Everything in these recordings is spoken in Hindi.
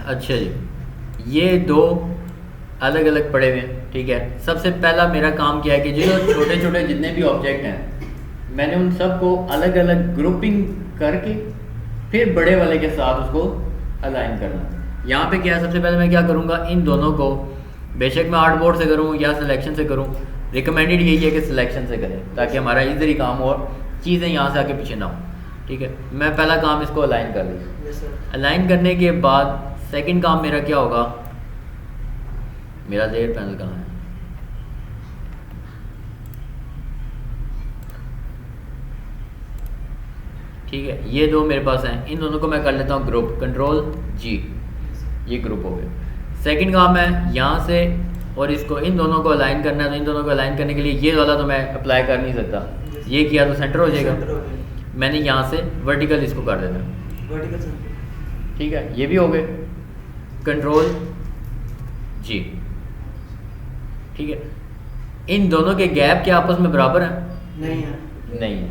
अच्छा जी, ये दो अलग अलग पड़े हुए हैं, ठीक है। सबसे पहला मेरा काम क्या है कि जो छोटे छोटे जितने भी ऑब्जेक्ट हैं मैंने उन सब को अलग अलग ग्रुपिंग करके फिर बड़े वाले के साथ उसको अलाइन करना। यहाँ पे क्या है, सबसे पहले मैं क्या करूँगा, इन दोनों को बेशक मैं आर्ट बोर्ड से करूँ या सिलेक्शन से करूँ, रिकमेंडेड यही है कि सिलेक्शन से करें ताकि हमारा इधर ही काम हो और चीज़ें यहाँ से आके पीछे ना हो, ठीक है। मैं पहला काम इसको अलाइन कर लूँ। अलाइन करने के बाद सेकंड काम मेरा क्या होगा, मेरा लेयर पैनल कहाँ है, ठीक है। ये दो मेरे पास हैं, इन दोनों को मैं कर लेता हूँ ग्रुप, कंट्रोल जी, ये ग्रुप हो गया। सेकंड काम है यहाँ से और इसको इन दोनों को अलाइन करना है, तो इन दोनों को अलाइन करने के लिए ये वाला तो मैं अप्लाई कर नहीं सकता, ये किया तो सेंटर हो जाएगा। मैंने यहाँ से वर्टिकल इसको कर देना, ठीक है। ये भी हो गए, कंट्रोल जी, ठीक है। इन दोनों के गैप के आपस में बराबर हैं? नहीं है,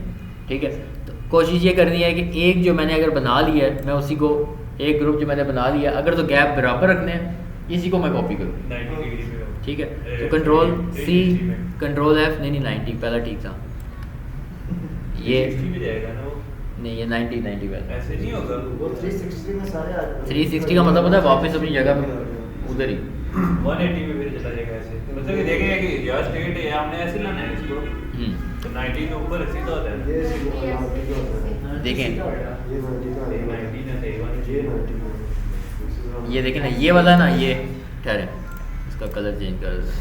ठीक है। तो कोशिश ये करनी है कि एक जो मैंने अगर बना लिया है मैं उसी को, एक ग्रुप जो मैंने बना लिया अगर तो गैप बराबर रखने हैं इसी को मैं कॉपी करूँ, ठीक है। तो कंट्रोल सी, कंट्रोल एफ, नहीं 90 पहला ठीक था, ये नहीं ये 90 पहला, ऐसे नहीं होगा वो 360 में सारे आ जाएंगे। 360 का मतलब होता है वापस अपनी जगह पे उधर ही 180 में फिर चला जाएगा ऐसे, मतलब कि देखेंगे कि यार स्टेट है हमने ऐसे लाना है इसको, तो 90 के ऊपर सीधा होता है, देखें ये ये देखें ना, ये वाला ना, ये ठहरे इसका कलर चेंज कर दें,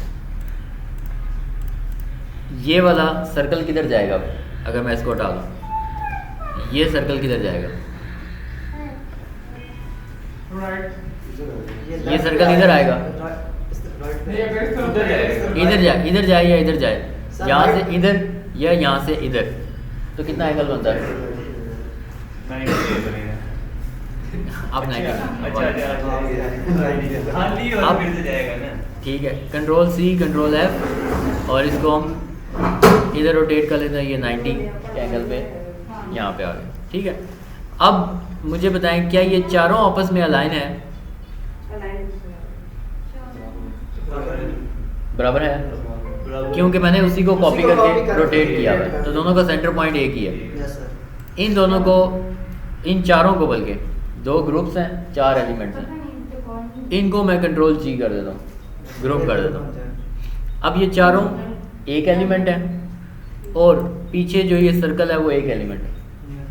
ये वाला सर्कल किधर जाएगा अगर मैं इसको हटा दूँ, ये सर्कल किधर जाएगा, ये सर्कल इधर आएगा, इधर जाए या इधर जाए, यहाँ से इधर या यहाँ से इधर, तो कितना एंगल बनता है? आप 90, ठीक है। कंट्रोल सी, कंट्रोल एफ और इसको हम इधर रोटेट कर लेते हैं, ये 90 के एंगल पे यहाँ पे आ गए, ठीक है। अब मुझे बताएं क्या ये चारों आपस में अलाइन है? बराबर है, क्योंकि मैंने उसी को कॉपी करके रोटेट किया हुआ है, तो दोनों का सेंटर पॉइंट एक ही है। इन दोनों को, इन चारों को, बल्कि दो ग्रुप्स हैं, 4 एलिमेंट्स हैं, इनको मैं कंट्रोल जी कर देता हूँ, ग्रुप कर देता हूँ। अब ये चारों एक एलिमेंट है और पीछे जो ये सर्कल है वो एक एलिमेंट है।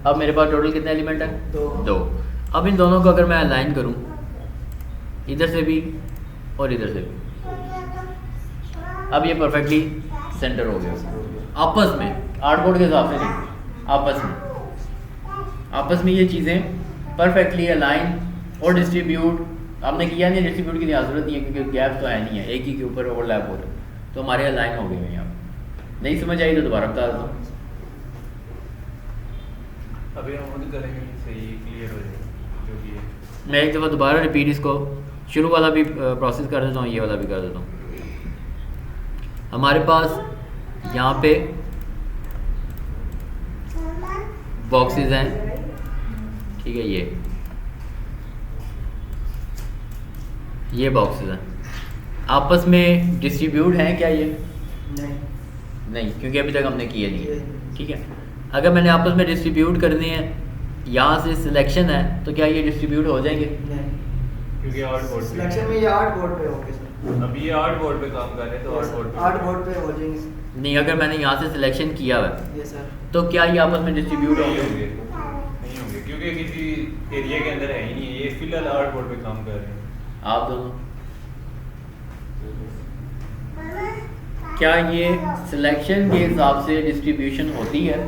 अब मेरे पास टोटल कितने एलिमेंट हैं? 2। अब इन दोनों को अगर मैं अलाइन करूँ इधर से भी और इधर से भी, अब ये परफेक्टली सेंटर हो गया आपस में, आर्टबोर्ड के हिसाब से नहीं, आपस में ये चीज़ें परफेक्टली अलाइन और डिस्ट्रीब्यूट आपने किया नहीं। डिस्ट्रीब्यूट की जरूरत नहीं है क्योंकि गैप तो है नहीं है, एक ही के ऊपर ओवरलैप हो रहा है, तो हमारे अलाइन हो गए हैं। यहाँ नहीं समझ आई तो दोबारा बता देता हूँ। अभी हम खुद करेंगे, सही क्लियर हो जाएगा जो भी है। मैं एक दफ़ा दोबारा रिपीट इसको शुरू वाला भी प्रोसेस कर देता हूँ, ये वाला भी कर देता हूँ। हमारे पास यहाँ पे बॉक्सेस हैं, ठीक है, ये बॉक्सेस हैं, आपस में डिस्ट्रीब्यूट हैं क्या ये? नहीं, क्योंकि अभी तक हमने किए नहीं है, ठीक है। अगर मैंने आपस में डिस्ट्रीब्यूट करने हैं, यहाँ से सिलेक्शन है, तो क्या ये डिस्ट्रीब्यूट हो जाएंगे? क्योंकि आर्ट बोर्ड सिलेक्शन में ये आर्ट बोर्ड पे होंगे सर। अभी ये आर्ट बोर्ड पे काम कर रहे हैं, तो आर्ट बोर्ड पे हो जाएंगे। नहीं, अगर मैंने यहाँ से सिलेक्शन किया हुआ है ये सर, तो क्या ये आपस में डिस्ट्रीब्यूट नहीं होंगे? होंगे, नहीं होंगे, क्योंकि किसी एरिया के अंदर है ही नहीं है, ये फिलहाल आर्ट बोर्ड पे काम कर रहे हैं। आप दोनों क्या ये सिलेक्शन के हिसाब से डिस्ट्रीब्यूशन होती है?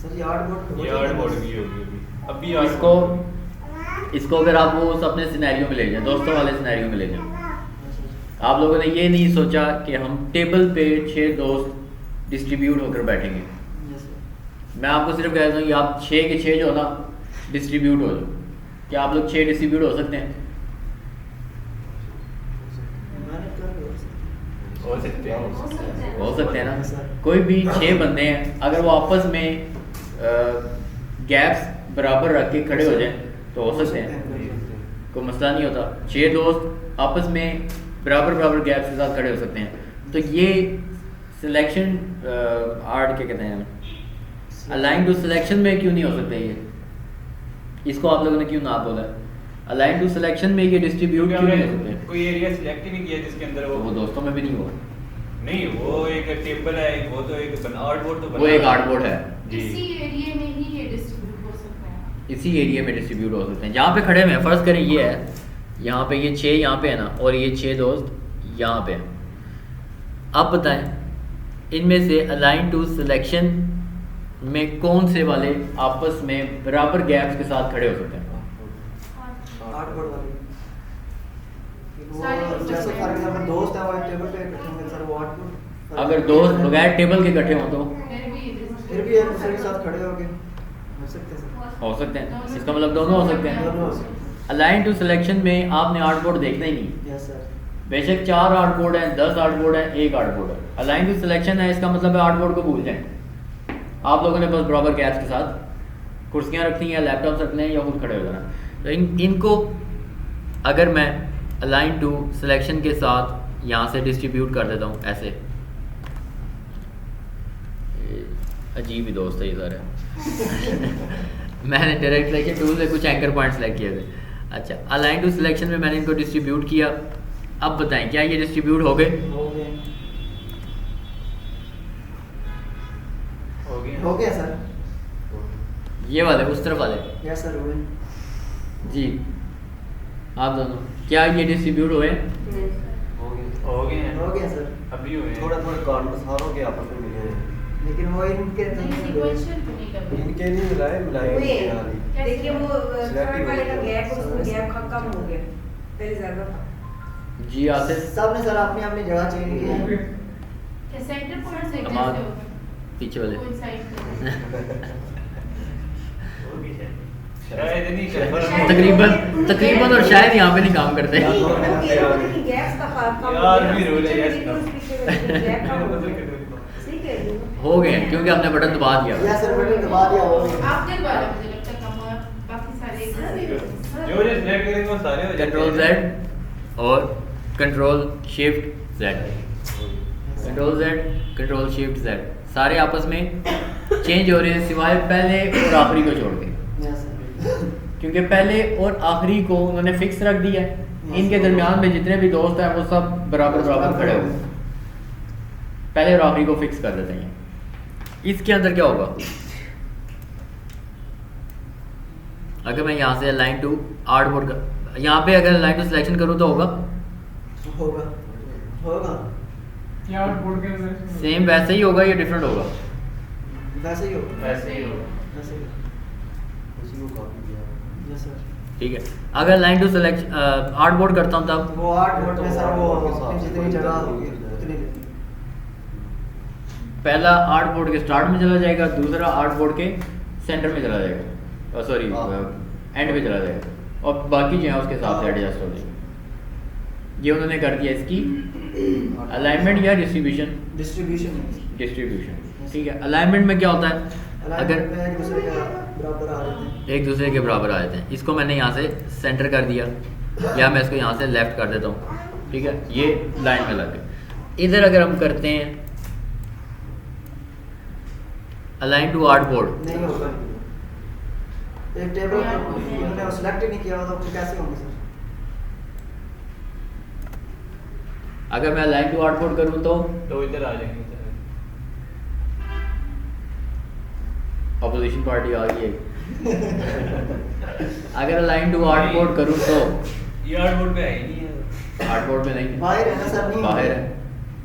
सर ये आर्ट बोर्ड ये आर्ट बोर्ड की होगी अभी आर्ट इसको अगर आप वो अपने सिनेरियो में ले जाएं, दोस्तों वाले सिनेरियो में ले जाएं, आप लोगों ने ये नहीं सोचा कि हम टेबल पे 6 दोस्त डिस्ट्रीब्यूट होकर बैठेंगे। मैं आपको सिर्फ कहता हूँ कि आप 6 के 6 जो हो ना डिस्ट्रीब्यूट हो जाओ। क्या आप लोग 6 डिस्ट्रीब्यूट हो सकते हैं? हो सकते हैं ना। कोई भी 6 बंदे हैं, अगर वो आपस में गैप्स बराबर रख के खड़े हो जाएं तो हो सकते हैं। कोई मसला नहीं होता, 6 दोस्त आपस में बराबर बराबर गैप्स के साथ खड़े हो सकते हैं। तो ये सिलेक्शन आर्ट क्या कहते हैं, अलाइन टू सिलेक्शन में क्यों नहीं हो सकते ये, इसको आप लोगों ने क्यों ना बोला? अलाइन टू सिलेक्शन में ये डिस्ट्रीब्यूट क्यों नहीं हो सकते? कोई एरिया सिलेक्ट ही नहीं किया जिसके अंदर वो दोस्तों में भी नहीं हुआ। नहीं, वो एक टेबल है, वो तो एक आर्टबोर्ड तो वो एक आर्टबोर्ड है जी, इसी एरिया में ही ये डिस्ट्रीब्यूट हो सकता है, इसी एरिया में डिस्ट्रीब्यूट हो सकते हैं। जहाँ पे खड़े हुए हैं, फर्ज करें ये है, यहाँ पे ये 6 यहाँ पे है ना, और ये 6 दोस्त यहाँ पे हैं। आप बताएं इनमें से अलाइन टू सिलेक्शन में कौन से वाले आपस में बराबर गैप्स के साथ खड़े हो सकते हैं? आर्ट बोर्ड वाले सारे वो हो जैसे सकते फॉर हैं। एग्जांपल दोस्त है वो एक टेबल पे इकट्ठे होंगे सर, वो आर्ट बोर्ड। अगर दोस्त बगैर टेबल के इकट्ठे हों तो फिर भी एक दूसरे के साथ खड़े होके हो सकते हैं सर। हो सकते हैं, इसका मतलब दोनों हो सकते हैं। दोनों हो सकते हैं। अलाइन टू सिलेक्शन में आपने आर्टबोर्ड देखना ही नहीं, यस सर। बेशक 4 आर्टबोर्ड हैं, 10 आर्टबोर्ड हैं, 1 आर्टबोर्ड है। अलाइन टू सिलेक्शन है, इसका मतलब है आर्टबोर्ड को भूल जाएं। आप लोगों ने बस बराबर गैप्स के साथ कुर्सियाँ रखनी है, लैपटॉप रखने हैं, या खुद खड़े हो जाना। तो इनको अगर मैं अलाइन टू सिलेक्शन के साथ यहाँ से डिस्ट्रीब्यूट कर देता हूँ ऐसे, अजीब ही दोस्त है ये सारे मैंने डायरेक्ट सिलेक्शन टूल से कुछ एंकर पॉइंट सेलेक्ट किए थे। अच्छा, अलाइन टू सिलेक्शन में मैंने इनको डिस्ट्रीब्यूट किया। अब बताएं क्या ये डिस्ट्रीब्यूट हो गए? हो गए हो गया हो गया सर। ये वाले उस तरफ वाले यस सर हो गए। जी, आप दोनों क्या ये डिस्ट्रीब्यूट हुए? हो गए सर। अभी हुए थोड़ा थोड़ा कॉन्फ्रेंस हारों के आपस में मिले हैं, लेकिन वो इनके सीक्वेंशियल तो नहीं कर रहे। इनके नहीं मिलाए मिलाए हुए। इनके यहाँ नहीं। देखिए वो थर्ड वाले का गैप उसमें सर। गैप कम हो गया, पहले ज्यादा था। जी आसिफ, सब ने सर अपनी अपनी जगह चेंज की है। क्या सेंटर पॉइंट से कमाल। कैसे होगा? पीछे वाले कोइंसाइड शायद नहीं कर शायद तकरीबन और शायद यहाँ पे नहीं काम करते। नहीं, वो कह रहे होंगे कि गैप्स का कम यार भी रूल है, पीछे yes, पीछे गैप कम हो गया। सही कह रही हूँ। हो गए क्योंकि आपने बटन दबा दिया। यस सर, बटन दबा दिया हो गया। आप दिल वाले मुझे लगता है कम हुआ, बाकी सारे एक जैसे। जो जो सिलेक्ट करेंगे वो सारे हो जाते कंट्रोल हैं। Z और control shift Z, control Z control shift Z सारे आपस में चेंज हो रहे हैं सिवाय पहले और आखिरी को छोड़ के, यस सर। क्योंकि पहले और आखिरी को उन्होंने फिक्स रख दिया है। इनके दरमियान में जितने भी दोस्त हैं वो सब बराबर बराबर खड़े हुए हैं। पहले और आखिरी को फिक्स कर देते हैं। इसके अंदर क्या होगा? अगर मैं यहाँ से लाइन टू आर्टबोर्ड का यहाँ पे अगर लाइन टू सिलेक्शन करूँ तो होगा होगा होगा सेम वैसे ही होगा या डिफरेंट होगा? वैसे ही होगा। वैसे ही होगा। वैसे ही होगा। उसी को कॉपी किया। Yes sir. ठीक है, अगर लाइन टू सिलेक्ट आर्टबोर्ड करता हूँ तब वो आर्ट बोर्ड में सर वो अपनी जितनी जगह होगी उतनी देनी। पहला आर्टबोर्ड के स्टार्ट में चला जाएगा, दूसरा आर्टबोर्ड के सेंटर में चला जाएगा, सॉरी एंड में चला जाएगा, और बाकी जो है उसके हिसाब से एडजस्ट हो जाएगा। ये उन्होंने कर दिया इसकी अलाइनमेंट या डिस्ट्रीब्यूशन। डिस्ट्रीब्यूशन डिस्ट्रीब्यूशन ठीक है। अलाइनमेंट में क्या होता है? अगर एक दूसरे के बराबर आ जाते हैं। एक दूसरे के बराबर आ जाते हैं, इसको मैंने यहाँ से सेंटर कर दिया या मैं इसको यहाँ से लेफ्ट कर देता हूँ, ठीक है, ये लाइन में लग गए। इधर अगर हम करते हैं अलाइन टू आर्टबोर्ड, नहीं होगा। एक टेबल उन्होंने सेलेक्ट ही नहीं किया होता तो कैसे होंगे सर? अगर मैं अलाइन टू आर्टबोर्ड करूँ तो इधर आ जाएंगे अपोजिशन पार्टी आ गई है। अगर अलाइन टू आर्टबोर्ड करूँ तो ये आर्टबोर्ड पे है ही नहीं है। आर्टबोर्ड में नहीं, बाहर है ना सर? नहीं बाहर है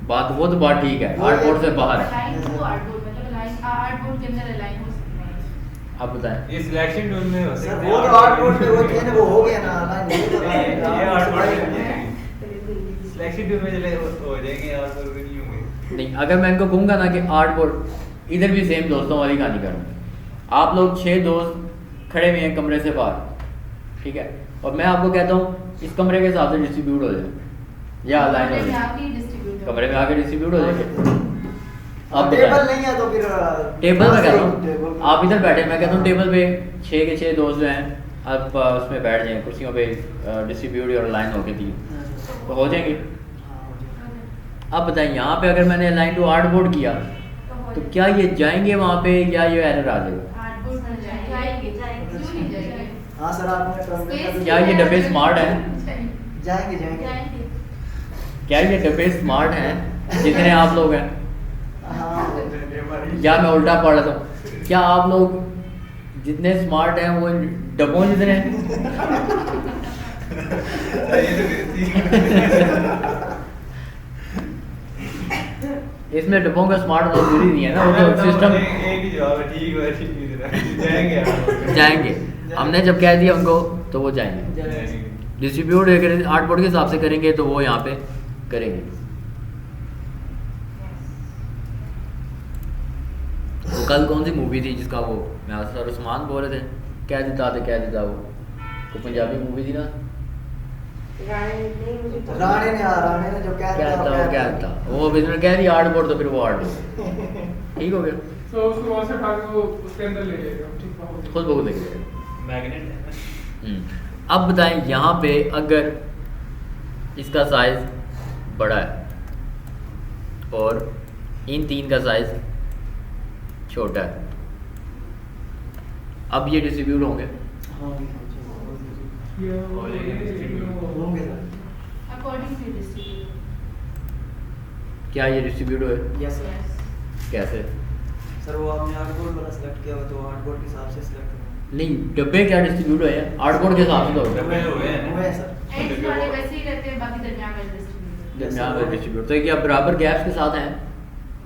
बात, वो तो बात ठीक है, आर्टबोर्ड से बाहर है। अलाइन टू आर्टबोर्ड मतलब अलाइन आर्टबोर्ड के अंदर अलाइन हो सकते हैं। आप बताएं। ये सिलेक्शन टूल में हो सर सकते वो तो आर्ट बोर्ड पे वो थे ना, वो हो गया ना लाइन। ये आर्टबोर्ड में सिलेक्शन टूल में चले हो जाएंगे, आर्टबोर्ड में नहीं होंगे। नहीं, अगर मैं इनको कहूँगा ना कि आर्टबोर्ड, इधर भी सेम दोस्तों वाली कहानी करूँगा। आप लोग 6 दोस्त खड़े हुए हैं कमरे से बाहर, ठीक है, और मैं आपको कहता हूँ इस कमरे के हिसाब से डिस्ट्रीब्यूट हो जाए या अलाइन हो कमरे में जाए, आके डिस्ट्रीब्यूट कमरे में आके डिस्ट्रीब्यूट हो जाएंगे। अब टेबल नहीं है तो फिर टेबल में कहता हूँ टेबल। आप इधर बैठे, मैं कहता हूँ टेबल पे 6 के 6 दोस्त जो हैं आप उसमें बैठ जाएं कुर्सियों पे, डिस्ट्रीब्यूट और अलाइन होके दिए तो हो जाएंगे। हाँ, हो जाएगा। अब बताएं यहाँ पे अगर मैंने अलाइन टू आर्टबोर्ड किया तो क्या ये जाएंगे वहाँ पे या ये एरर आ जाएगा? आर्टबोर्ड में जाएंगे, क्यों नहीं जाएंगे? हाँ सर, आपने Space क्या ये डब्बे स्मार्ट हैं? जाएंगे जाएंगे। जाएंगे। क्या ये डब्बे स्मार्ट हैं जितने आप लोग हैं? हाँ, या मैं उल्टा पढ़ रहा हूँ, क्या आप लोग जितने स्मार्ट हैं वो डब्बों जितने हैं? इसमें डब्बों का स्मार्ट होना जरूरी नहीं है ना, वो तो सिस्टम एक ही जवाब है, ठीक है, ठीक है, जाएंगे आप। जाएंगे। हमने जब कह दिया उनको तो वो जाएंगे। जाएंगे। डिस्ट्रीब्यूट अगर आर्टबोर्ड के हिसाब से करेंगे तो वो यहाँ पे करेंगे। वो कल कौन सी मूवी थी जिसका वो मैं सर उस्मान बोल रहे थे, क्या देता वो पंजाबी मूवी थी ना, रानी नहीं, मुझे पता राणे ने जो क्या क्या था वो बिजनेस कह रही आर्टबोर्ड तो फिर वो आर्टबोर्ड ठीक हो गया, तो उसको वहां से उठा के वो उसके अंदर ले जाएगा, ठीक है। खुद बहुत देख लेगा। मैग्नेट है ना। अब बताएं यहाँ पे अगर इसका साइज बड़ा है और इन तीन का साइज छोटा है, अब ये डिस्ट्रीब्यूट होंगे? होंगे सर। According to distribution. क्या ये डिस्ट्रीब्यूट हुए? Yes sir. Yes. कैसे? सर वो आपने आर्टबोर्ड वाला सेलेक्ट किया हो तो आर्टबोर्ड के हिसाब से सेलेक्ट करना। नहीं, डब्बे क्या डिस्ट्रीब्यूट हुए हैं? आर्टबोर्ड के हिसाब से तो डब्बे हुए हैं। हुए हैं सर। Ends वाले वैसे ही रहते हैं, बाकी दरमियान वाले distribution. दरमियान में डिस्ट्रीब्यूट तो क्या बराबर गैप्स के साथ हैं?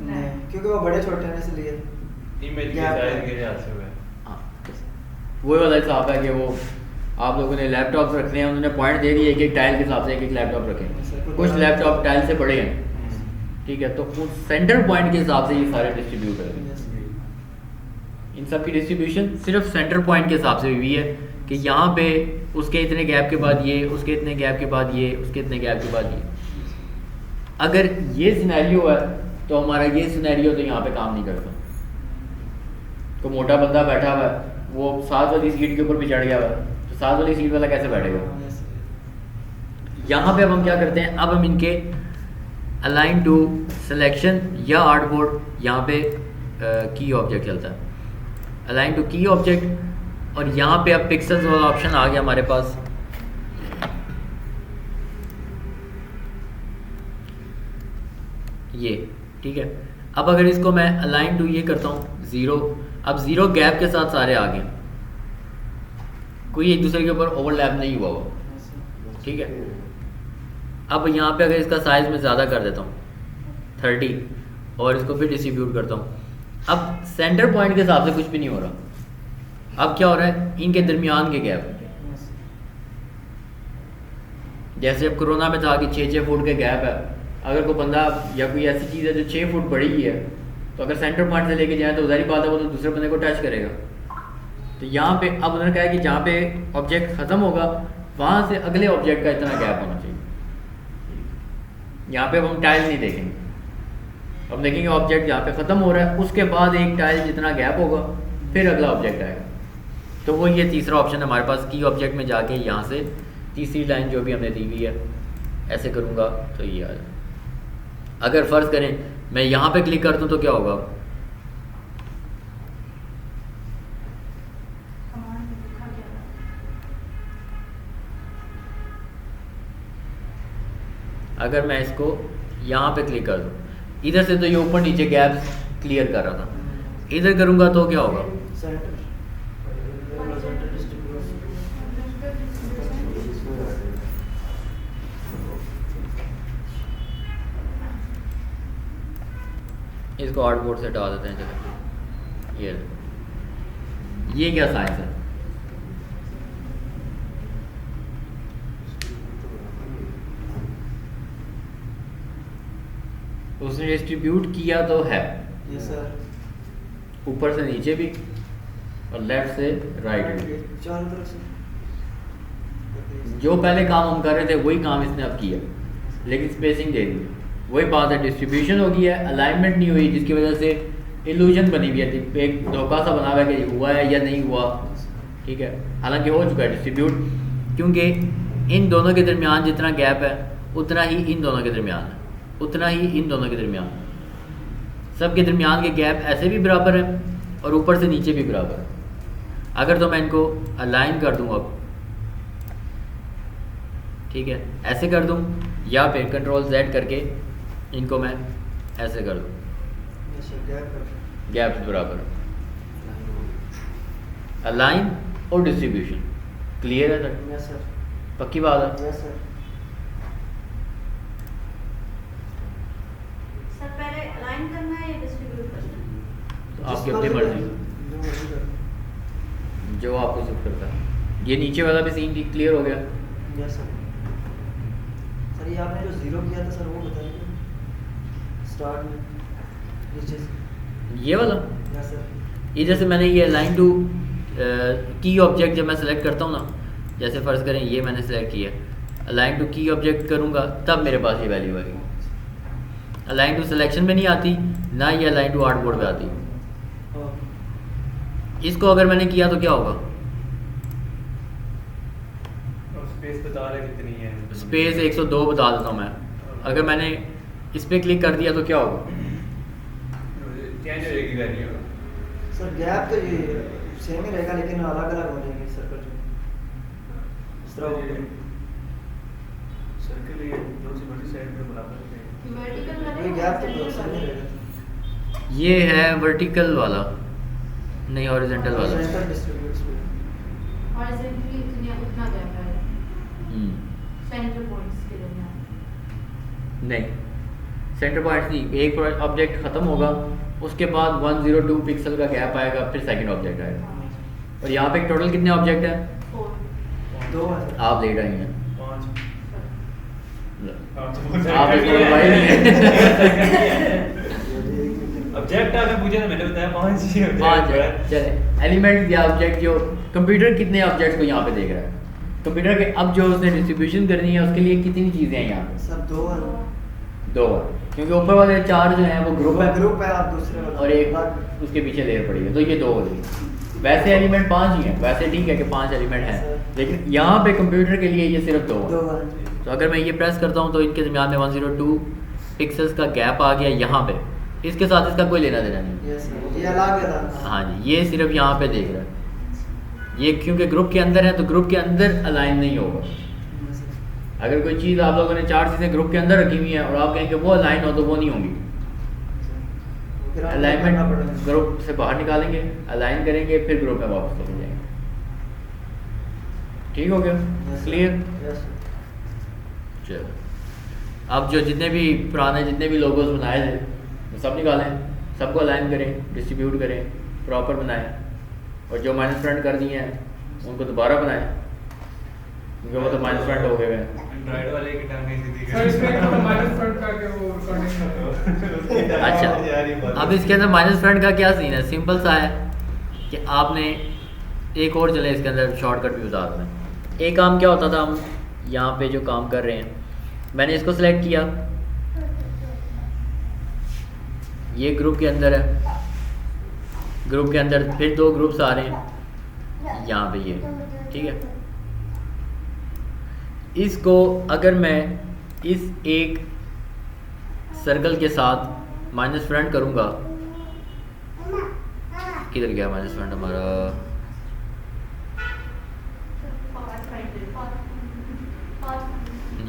नहीं, क्योंकि वो बड़े छोटे हैं इसलिए। इमेज के Gap साइज है। के हिसाब से हुआ है। हाँ, वो वाला हिसाब है कि वो आप लोगों ने लैपटॉप रखने हैं, उन्होंने पॉइंट दे दिए एक टाइल के हिसाब से एक लैपटॉप रखें। कुछ लैपटॉप टाइल से बड़े हैं, ठीक है, तो उस सेंटर पॉइंट के हिसाब से ये सारे डिस्ट्रीब्यूट है। Yes. इन सब की डिस्ट्रीब्यूशन सिर्फ सेंटर पॉइंट के हिसाब से हुई है कि यहाँ पे उसके इतने गैप के बाद ये, उसके इतने गैप के बाद ये, उसके इतने गैप के बाद ये। अगर ये सिनेरियो है तो हमारा ये सिनेरियो तो यहाँ पे काम नहीं करता। तो मोटा बंदा बैठा हुआ है, वो 7 वाली सीट के ऊपर भी चढ़ गया हुआ है, तो 7 वाली सीट वाला कैसे बैठेगा? Yes. यहाँ पे अब हम क्या करते हैं, अब हम इनके अलाइन टू सिलेक्शन या आर्टबोर्ड, यहाँ पे की ऑब्जेक्ट चलता है, अलाइन टू की ऑब्जेक्ट, और यहाँ पे अब पिक्सेल्स वाला ऑप्शन आ गया हमारे पास। ये ठीक है। अब अगर इसको मैं अलाइन टू ये करता हूँ 0, अब 0 गैप के साथ सारे आ गए, कोई एक दूसरे के ऊपर ओवरलैप नहीं हुआ वो, ठीक है। अब यहाँ पे अगर इसका साइज़ मैं ज़्यादा कर देता हूँ 30 और इसको फिर डिस्ट्रीब्यूट करता हूँ, अब सेंटर पॉइंट के हिसाब से कुछ भी नहीं हो रहा। अब क्या हो रहा है, इनके दरमियान के गैप, जैसे अब कोरोना में था कि 6-6 फुट के गैप है, अगर कोई बंदा या कोई ऐसी चीज़ है जो 6 फुट बड़ी ही है, तो अगर सेंटर पॉइंट से लेके जाए तो ज़ाहिर बात है वो तो दूसरे बंदे को टच करेगा। तो यहाँ पे अब उन्होंने कहा कि जहाँ पे ऑब्जेक्ट ख़त्म होगा वहाँ से अगले ऑब्जेक्ट का इतना गैप होना चाहिए। यहाँ पे अब हम टाइल नहीं देखेंगे, अब देखेंगे ऑब्जेक्ट जहाँ पे ख़त्म हो रहा है उसके बाद एक टाइल जितना गैप होगा फिर अगला ऑब्जेक्ट आएगा। तो वो ये तीसरा ऑप्शन है हमारे पास, की ऑब्जेक्ट में जाके यहाँ से तीसरी लाइन जो भी हमने दी हुई है ऐसे करूँगा तो ये आ जाए। अगर फ़र्ज़ करें मैं यहाँ पे क्लिक कर दूँ तो क्या होगा, Command में लिखा गया है। अगर मैं इसको यहाँ पे क्लिक कर दूँ, इधर से तो ये ऊपर नीचे गैप्स क्लियर कर रहा था, इधर करूँगा तो क्या होगा, सेंटर डिस्ट्रीब्यूशन। इसको आर्टबोर्ड से हटा देते हैं। चलो ये क्या साइंस है, उसने डिस्ट्रीब्यूट किया तो है यस सर। ऊपर से नीचे भी और लेफ्ट से राइट भी। चारों तरफ से। जो पहले काम हम कर रहे थे वही काम इसने अब किया, लेकिन स्पेसिंग दे दी। वही बात है, डिस्ट्रीब्यूशन हो गई है, अलाइनमेंट नहीं हुई, जिसकी वजह से इल्यूजन बनी हुई है, एक धोखा सा बना हुआ है कि हुआ है या नहीं हुआ, ठीक है, हालांकि हो चुका है डिस्ट्रीब्यूट, क्योंकि इन दोनों के दरमियान जितना गैप है उतना ही इन दोनों के दरमियान है, उतना ही इन दोनों के दरमियान। सब के दरमियान के गैप ऐसे भी बराबर है और ऊपर से नीचे भी बराबर है। अगर तो मैं इनको अलाइन कर दूँ अब, ठीक है, ऐसे कर दूँ या फिर कंट्रोल Z करके इनको मैं ऐसे कर दूँ, गैप बराबर अलाइन और डिस्ट्रीब्यूशन। क्लियर है सर? Yes sir. पक्की बात है? Yes sir. सर पहले अलाइन करना है या डिस्ट्रीब्यूट करना है? आपकी अपनी मर्जी, जो आपको सूट करता है। ये नीचे वाला भी सीन क्लियर हो गया? Yes sir. सर ये आपने जो जीरो किया था सर वो बताइए स्टार्ट में नीचे से। ये वाला यस सर। ये जैसे मैंने ये अलाइन टू की ऑब्जेक्ट जब मैं सेलेक्ट करता हूँ ना, जैसे फ़र्ज़ करें ये मैंने सेलेक्ट किया, अलाइन टू की ऑब्जेक्ट करूँगा तब मेरे पास ये वैल्यू आएगी। अलाइन टू सिलेक्शन में नहीं आती, ना ये अलाइन टू आर्टबोर्ड पे आती। इसको अगर मैंने किया तो क्या होगा? स्पेस बता रहा है कितनी है, स्पेस 102 बता देता हूँ मैं। अगर मैंने इस पर क्लिक कर दिया तो क्या होगा? चेंज हो जाएगी वैल्यू। सर गैप तो ये सेम ही रहेगा लेकिन अलग अलग हो जाएंगे सर्कल जो इस तरह होगा। सर्कल ये दो से बड़ी साइड पे बराबर है। वर्टिकल कोई गैप तो सेम ही रहेगा। ये है वर्टिकल वाला, नहीं हॉरिजॉन्टल वाला। सेंटर डिस्ट्रीब्यूट्स में हॉरिजॉन्टली उतना गैप है सेंटर पॉइंट्स के दरमियान। नहीं, सेंटर पॉइंट नहीं, एक ऑब्जेक्ट ख़त्म होगा उसके बाद 102 पिक्सल का गैप आएगा, फिर सेकंड ऑब्जेक्ट आएगा। और यहाँ पे टोटल कितने ऑब्जेक्ट हैं? 4 दो है सर। आप लेट आई हैं। 5 आप इसको मोबाइल नहीं है। ऑब्जेक्ट आपने पूछा था, मैंने बताया 5 ही पाँच है। चले एलिमेंट या ऑब्जेक्ट, जो कंप्यूटर कितने ऑब्जेक्ट को यहाँ पे देख रहा है, कंप्यूटर के अब जो उसने डिस्ट्रीब्यूशन करनी है उसके लिए कितनी चीज़ें हैं यहाँ पे? सर दो है। दो है, क्योंकि ऊपर वाले 4 जो हैं वो ग्रुप है, ग्रुप है और दूसरे वाला और एक उसके पीछे लेयर पड़ी है, तो ये 2 हो गई। वैसे एलिमेंट 5 ही हैं, वैसे ठीक है कि 5 एलिमेंट हैं, लेकिन यहाँ पे कंप्यूटर के लिए ये सिर्फ 2 दो है। है। तो अगर मैं ये प्रेस करता हूँ तो इनके दरमियान में 102 पिक्सल्स का गैप आ गया यहाँ पे, इसके साथ इसका कोई लेना देना नहीं। यस सर, ये अलग है। हाँ जी, ये सिर्फ यहाँ पे देख रहा है, ये क्योंकि ग्रुप के अंदर है तो ग्रुप के अंदर अलाइन नहीं होगा। अगर कोई चीज़ आप लोगों ने 4 चीज़ें ग्रुप के अंदर रखी हुई हैं और आप कहेंगे वो अलाइन हो तो वो नहीं होंगी। अलाइनमेंट ग्रुप से बाहर निकालेंगे, अलाइन करेंगे, फिर ग्रुप में वापस लेके जाएंगे। ठीक हो गया? क्लियर? चलो, अब जो जितने भी पुराने जितने भी लोगोस बनाए थे वो सब निकालें, सबको अलाइन करें, डिस्ट्रीब्यूट करें, प्रॉपर बनाएं, और जो माइनस फ्रंट कर दिए हैं उनको दोबारा बनाएं, क्योंकि वो तो माइनस फ्रंट हो गए हैं। एंड्रॉइड वाले की टांगें सीधी सर इसमें माइनस फ्रंट करके वो रिकॉर्डिंग करते हैं। अच्छा, अब इसके अंदर माइनस फ्रंट का क्या सीन है? सिंपल सा है कि आपने एक और चले इसके अंदर शॉर्टकट भी बता दें। एक काम क्या होता था, हम यहाँ पे जो काम कर रहे हैं, मैंने इसको सिलेक्ट किया, ये ग्रुप के अंदर है, ग्रुप के अंदर फिर 2 ग्रुप्स आ रहे हैं यहाँ पे, ये ठीक है। इसको अगर मैं इस एक सर्कल के साथ माइनस फ्रंट करूँगा, किधर गया माइनस फ्रंट हमारा?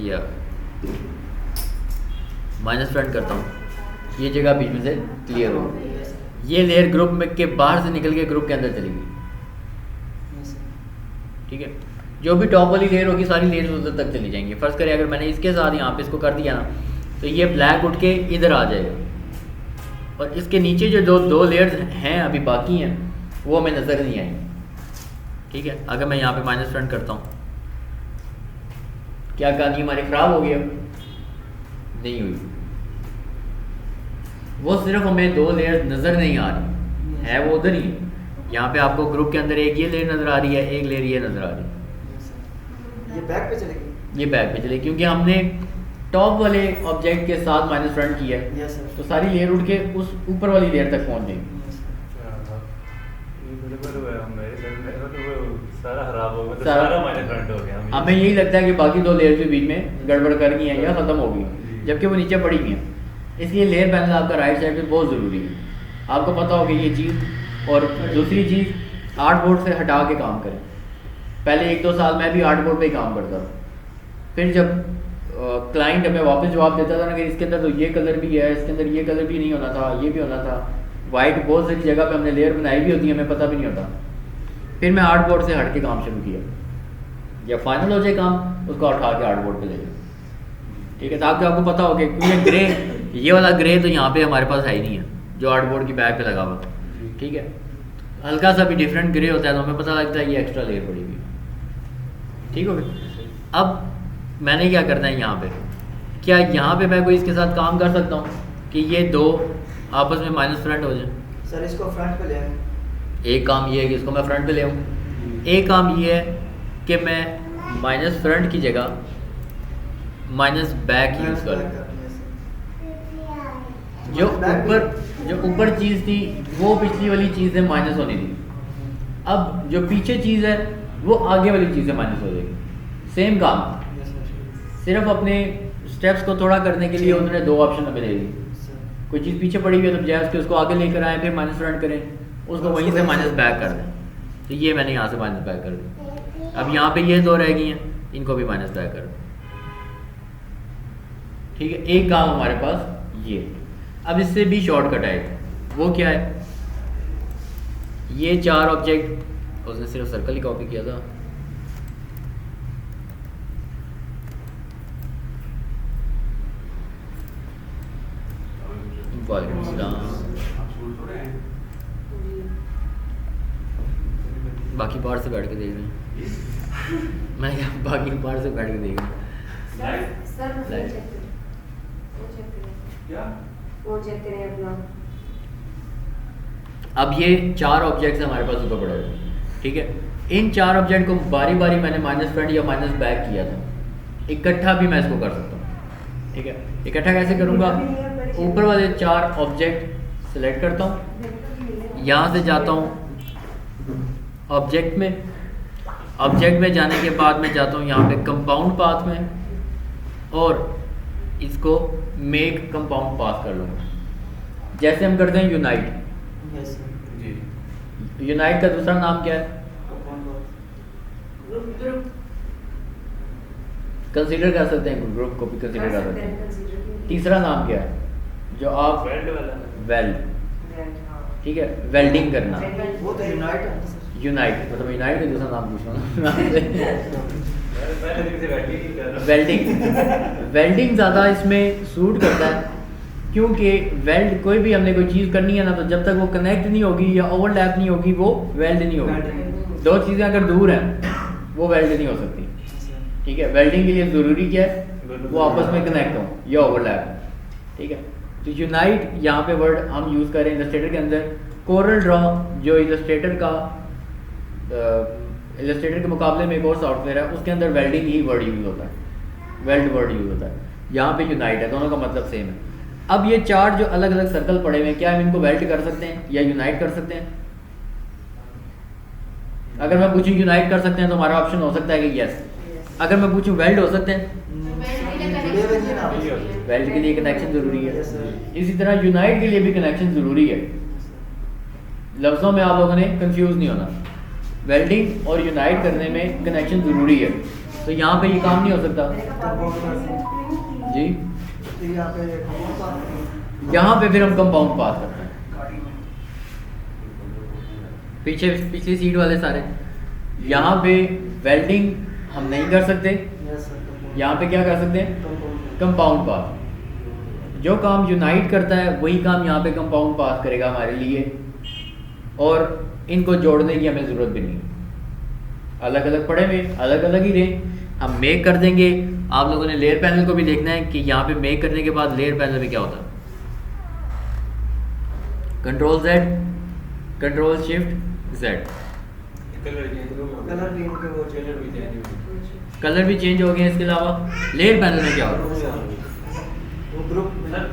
या माइनस फ्रंट करता हूँ, ये जगह बीच में से क्लियर हो, ये लेयर ग्रुप में के बाहर से निकल के ग्रुप के अंदर चली गई। ठीक है, जो भी टॉप वाली लेयर होगी सारी लेयर्स उधर तक चली जाएंगी। फर्स्ट करें अगर मैंने इसके साथ यहाँ पे इसको कर दिया ना, तो ये ब्लैक उठ के इधर आ जाएगा, और इसके नीचे जो 2 लेयर्स हैं अभी बाकी हैं वो हमें नज़र नहीं आएंगी। ठीक है, अगर मैं यहाँ पे माइनस फ्रंट करता हूँ, क्या कहानी हमारी ख़राब हो गई? नहीं हुई, वो सिर्फ हमें 2 लेयर नज़र नहीं आ रही है, वो उधर ही है। यहाँ पे आपको ग्रुप के अंदर एक ये लेयर नज़र आ रही है, एक लेयर ये नज़र आ रही है। ये बैक पे चलेगी, ये बैक पे चलेगी, क्योंकि हमने टॉप वाले ऑब्जेक्ट के साथ माइनस फ्रंट किया है, यस सर। तो सारी लेयर उठ के उस ऊपर वाली लेयर तक पहुँच जाएगी। ये बराबर हुआ है, मेरे सर में तो वो सारा माइनस फ्रंट हो गया हमें यही लगता है कि बाकी दो लेयर के बीच में गड़बड़ कर गई हैं या ख़त्म हो गई, जबकि वो नीचे पड़ी हुई हैं। इसलिए लेयर पैनल आपका राइट साइड पे बहुत ज़रूरी है। आपको पता हो कि ये चीज़। और दूसरी चीज़, आर्टबोर्ड से हटा के काम करें। पहले 1-2 साल मैं भी आर्टबोर्ड पे ही काम करता था। फिर जब क्लाइंट हमें वापस जवाब देता था ना कि इसके अंदर तो ये कलर भी है, इसके अंदर ये कलर भी नहीं होना था, ये भी होना था, वाइट बहुत सारी जगह पे हमने लेयर बनाई भी होती है, हमें पता भी नहीं होता। फिर मैं आर्टबोर्ड से हट के काम शुरू किया। जब फाइनल हो जाए काम, उसको उठा के आर्टबोर्ड पे ले जाओ, ठीक है, ताकि आपको पता हो कि ये ग्रे, ये वाला ग्रे तो यहाँ पे हमारे पास है ही नहीं है जो आर्टबोर्ड की बैक पे लगा हुआ, ठीक है। हल्का सा भी डिफरेंट ग्रे होता है तो हमें पता लगता है ये एक्स्ट्रा लेयर पड़ी हुई है, ठीक हो गया। अब मैंने क्या करना है यहाँ पे, क्या यहाँ पे मैं कोई इसके साथ काम कर सकता हूँ कि ये दो आपस में माइनस फ्रंट हो जाए? सर इसको फ्रंट पे ले आए। एक काम ये है कि इसको मैं फ्रंट पे ले आऊँ, एक काम ये है कि मैं माइनस फ्रंट की जगह माइनस बैक यूज़ करूँ। जो ऊपर चीज़ थी वो पिछली वाली चीज़ है माइनस होनी थी, अब जो पीछे चीज़ है वो आगे वाली चीज़ से माइनस हो जाएगी। सेम काम, सिर्फ अपने स्टेप्स को थोड़ा करने के लिए उन्होंने दो ऑप्शन हमें दे दी। कोई चीज़ पीछे पड़ी हुई है तो बजाय उसके उसको आगे लेकर आए, फिर माइनस फ्रंट करें, उसको वहीं से माइनस बैक कर दें। तो ये मैंने यहाँ से माइनस बैक कर दी। अब यहाँ पे ये दो रह गई हैं, इनको भी माइनस बैक कर दें, ठीक है। एक काम हमारे पास ये। अब इससे भी शॉर्टकट है, वो क्या है, ये 4 ऑब्जेक्ट, उसने सिर्फ सर्कल ही कॉपी किया था, बाकी पार्ट से बैठ के देख रहे हैं। मैं क्या बाकी पार्ट से बैठ के देख रहा हूँ। सर वो चेक करें अपना। अब ये 4 ऑब्जेक्ट्स हमारे पास ऊपर पड़े हुए, ठीक है। इन 4 ऑब्जेक्ट को बारी बारी मैंने माइनस फ्रंट या माइनस बैक किया था, इकट्ठा भी मैं इसको कर सकता हूँ, ठीक है। इकट्ठा कैसे करूँगा, ऊपर वाले 4 ऑब्जेक्ट सेलेक्ट करता हूँ, यहाँ से जाता हूँ ऑब्जेक्ट में, ऑब्जेक्ट में जाने के बाद मैं जाता हूँ यहाँ पे कंपाउंड पाथ में, और इसको मेक कंपाउंड पाथ कर लूँगा। जैसे हम करते हैं यूनाइट, यूनाइट का दूसरा नाम क्या है, कंसीडर कर सकते हैं, ग्रुप को भी कंसीडर कर सकते हैं। तीसरा नाम क्या है जो आप, वेल्ड, ठीक है, वेल्डिंग करना। वो तो यूनाइट है। यूनाइट मतलब यूनाइट का दूसरा नाम पूछना वेल्डिंग। वेल्डिंग ज़्यादा इसमें सूट करता है, क्योंकि वेल्ड कोई भी हमने कोई चीज़ करनी है ना, तो जब तक वो कनेक्ट नहीं होगी या ओवरलैप नहीं होगी वो वेल्ड नहीं होगी। दो चीज़ें अगर दूर हैं वो वेल्ड नहीं हो सकती, ठीक है। वेल्डिंग के लिए ज़रूरी क्या है, वो आपस में कनेक्ट हो या ओवरलैप, ठीक है। तो यूनाइट यहाँ पे वर्ड हम यूज़ करें इलस्ट्रेटर के अंदर। कोरल ड्रॉ जो इलस्ट्रेटर का इलस्ट्रेटर के मुकाबले में एक और सॉफ्टवेयर है, उसके अंदर वेल्डिंग ही वर्ड यूज़ होता है, वेल्ड वर्ड यूज़ होता है। यहाँ पे यूनाइट है, दोनों का मतलब सेम है। अब ये 4 जो अलग अलग सर्कल पड़े हुए हैं, क्या हम इनको वेल्ड कर सकते हैं या यूनाइट कर सकते हैं? अगर मैं पूछूं यूनाइट कर सकते हैं तो हमारा ऑप्शन हो सकता है कि यस। अगर मैं पूछूं वेल्ड हो सकते हैं, वेल्ड के लिए कनेक्शन ज़रूरी है। इसी तरह यूनाइट के लिए भी कनेक्शन ज़रूरी है। लफ्ज़ों में आप लोगों ने कंफ्यूज नहीं होना, वेल्डिंग और यूनाइट करने में कनेक्शन ज़रूरी है। तो यहाँ पे ये काम नहीं हो सकता जी। यहाँ पे फिर हम कंपाउंड पास करते हैं, पीछे पिछली सीट वाले सारे। यहाँ पे वेल्डिंग हम नहीं कर सकते, यहाँ पे क्या कर सकते हैं, कंपाउंड पाथ। जो काम यूनाइट करता है वही काम यहाँ पे कंपाउंड पाथ करेगा हमारे लिए, और इनको जोड़ने की हमें ज़रूरत भी नहीं। अलग अलग पड़े हुए अलग अलग ही रहे, हम मेक कर देंगे। आप लोगों ने लेयर पैनल को भी देखना है कि यहाँ पे मेक करने के बाद लेयर पैनल में क्या होता है। Control Z, control shift Z, colour भी चेंज हो गए। इसके अलावा लेयर पैनल में क्या होता है,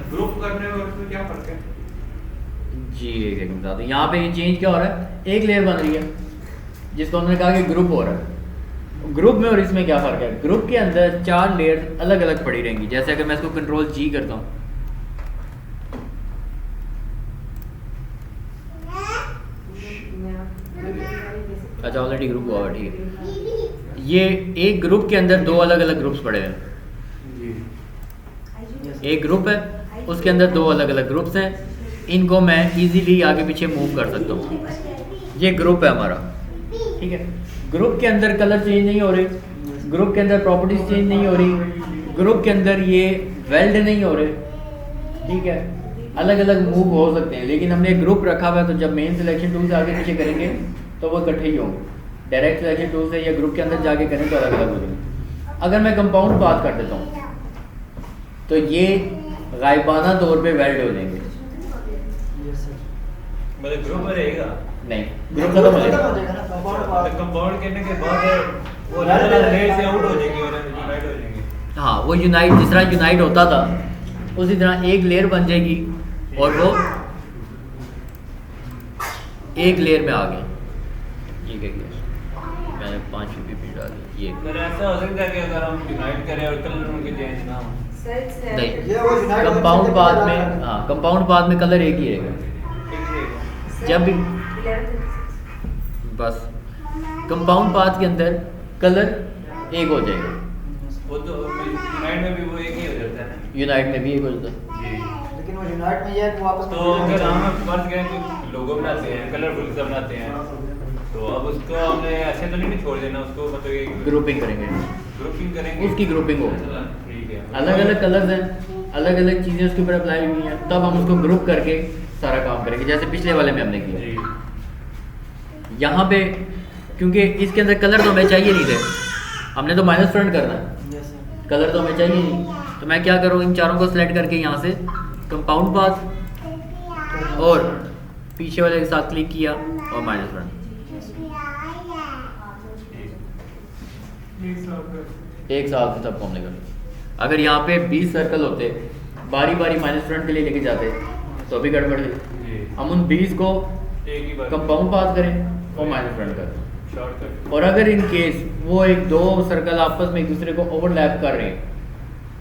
ग्रुप करने में उसमें क्या फर्क है जी एक सेकंड बताते हैं। यहाँ पे ये चेंज क्या हो रहा है, एक लेयर बन रही है जिसको हमने कहा कि ग्रुप हो रहा है, ग्रुप में और इसमें क्या फ़र्क है? ग्रुप के अंदर 4 लेयर अलग अलग पड़ी रहेंगी। जैसे अगर मैं इसको कंट्रोल जी करता हूँ, अच्छा ऑलरेडी ग्रुप हुआ है, ठीक है। ये एक ग्रुप के अंदर 2 अलग अलग ग्रुप्स पड़े हैं। एक ग्रुप है, उसके अंदर 2 अलग अलग ग्रुप्स हैं। इनको मैं इजीली आगे पीछे मूव कर सकता हूँ। ये ग्रुप है हमारा, ठीक है। ग्रुप के अंदर कलर चेंज नहीं हो रहे, ग्रुप के अंदर प्रॉपर्टीज चेंज नहीं हो रही, ग्रुप के अंदर ये वेल्ड नहीं हो रहे, ठीक है। अलग अलग मूव हो सकते हैं, लेकिन हमने ग्रुप रखा हुआ है, तो जब मेन सिलेक्शन टूल से आगे पीछे करेंगे तो वो इकट्ठे ही होंगे। डायरेक्ट सिलेक्शन टूल से या ग्रुप के अंदर जाके करें तो अलग अलग हो जाएंगे। अगर मैं कंपाउंड बात कर देता हूँ तो ये गायबाना तौर पे वेल्ड हो जाएंगे। मतलब ग्रुप में रहेगा नहीं, ग्रुप खत्म हो जाएगा। तो कंपाउंड करने के बाद वो अलग लेयर से आउट हो जाएंगे और यूनाइट हो जाएंगे। हाँ, वो यूनाइट जिस तरह यूनाइट होता था उसी तरह एक लेयर बन जाएगी और वो एक लेयर में आ गए। ठीक है, मैंने 5 पीपी डाल दी। ये पर ऐसा हो सकता है कि अगर हम यूनाइट करें और कलर उनके चेंज ना हो। नहीं, कंपाउंड पाथ में, हाँ कंपाउंड पाथ में कलर एक ही रहेगा। जब भी बस कंपाउंड पाथ के अंदर कलर एक हो जाएगा। वो तो यूनाइट में भी वो एक ही हो जाता है ना। यूनाइट में भी एक हो जाता है। जी। लेकिन वो यूनाइट में ये है कि वापस तो अगर हम फर्ज करें तो लोगो बनाते हैं, कलरफुल सा बनाते हैं, तो अब उसको हमने ऐसे तो नहीं छोड़ देना उसको, मतलब एक ग्रुपिंग करेंगे, ग्रुपिंग करेंगे, उसकी ग्रुपिंग हो। ठीक है। अलग अलग कलर्स हैं, अलग अलग चीज़ें उसके ऊपर अप्लाई हुई हैं, तब हम उसको ग्रुप करके सारा काम करेंगे, जैसे पिछले वाले में हमने किया। जी। यहाँ पे क्योंकि इसके अंदर कलर तो हमें चाहिए नहीं थे, हमने तो माइनस फ्रंट करना है, कलर तो हमें चाहिए नहीं। तो मैं क्या करूँ, इन चारों को सिलेक्ट करके यहाँ से कंपाउंड पाथ और पीछे वाले के साथ क्लिक किया और माइनस फ्रंट। एक साल से सबको हमने कर लिया। अगर यहाँ पे 20 सर्कल होते, बारी बारी माइनस फ्रंट के लिए लेके जाते तो भी गड़बड़ थी। हम उन 20 को एक ही बार कंपाउंड पाथ करें और माइनस फ्रंट करें। शॉर्टकट। और अगर इन केस वो 1-2 सर्कल आपस में एक दूसरे को ओवरलैप कर रहे हैं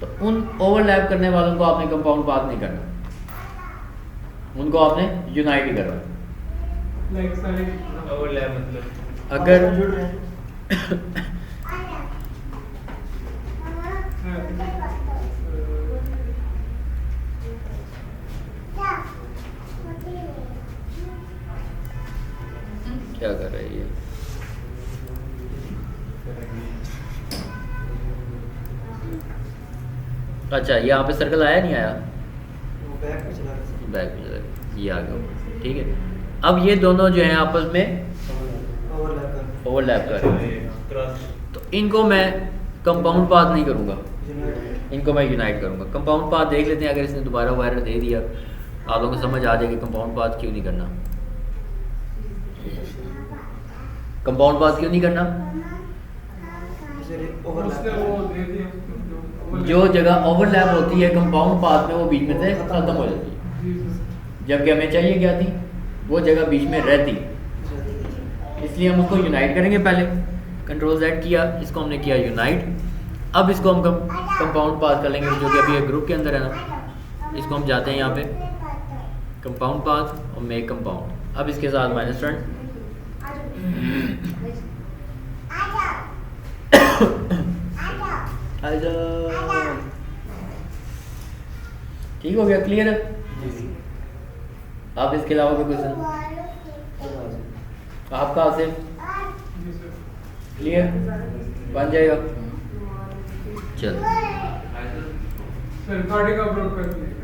तो उन ओवरलैप करने वालों को आपने कंपाउंड पाथ नहीं करना, उनको आपने यूनाइट ही करना। लाइक सारे ओवरलैप मतलब अगर क्या कर रही है, अच्छा यहाँ पे सर्कल आया नहीं आया, वो बैक पे चला गया। बैक में चला गया, ये आ गया। ठीक है, अब ये दोनों जो हैं आपस में ओवरलैप कर रहे हैं, क्रॉस। तो इनको मैं कंपाउंड पाथ नहीं करूँगा, यूनाइट इनको मैं यूनाइट करूँगा। कंपाउंड पाथ देख लेते हैं, अगर इसने दोबारा वो एरर दे दिया आप लोगों को समझ आ जाएगी कंपाउंड पाथ क्यों नहीं करना। कंपाउंड पाथ क्यों नहीं करना, उसने वो दे दिया उसको जो जगह ओवरलैप होती है कंपाउंड पाथ में वो बीच में से खत्म हो जाती है, जी सर। जबकि हमें चाहिए क्या थी, वो जगह बीच में रहती। इसलिए हम उसको यूनाइट करेंगे। पहले कंट्रोल Z किया, इसको हमने किया यूनाइट। अब इसको हम कंपाउंड पाथ कर लेंगे, जो कि अभी एक ग्रुप के अंदर है ना। इसको हम जाते हैं यहाँ पे कंपाउंड पाथ और मेक कंपाउंड। अब इसके साथ माइनस फ्रंट, ठीक हो गया, क्लियर है। आप इसके अलावा कोई क्वेश्चन आपका से जी सर। क्लियर बन जाएगा। चलो सर कार्डिक अपलोड कर दिए।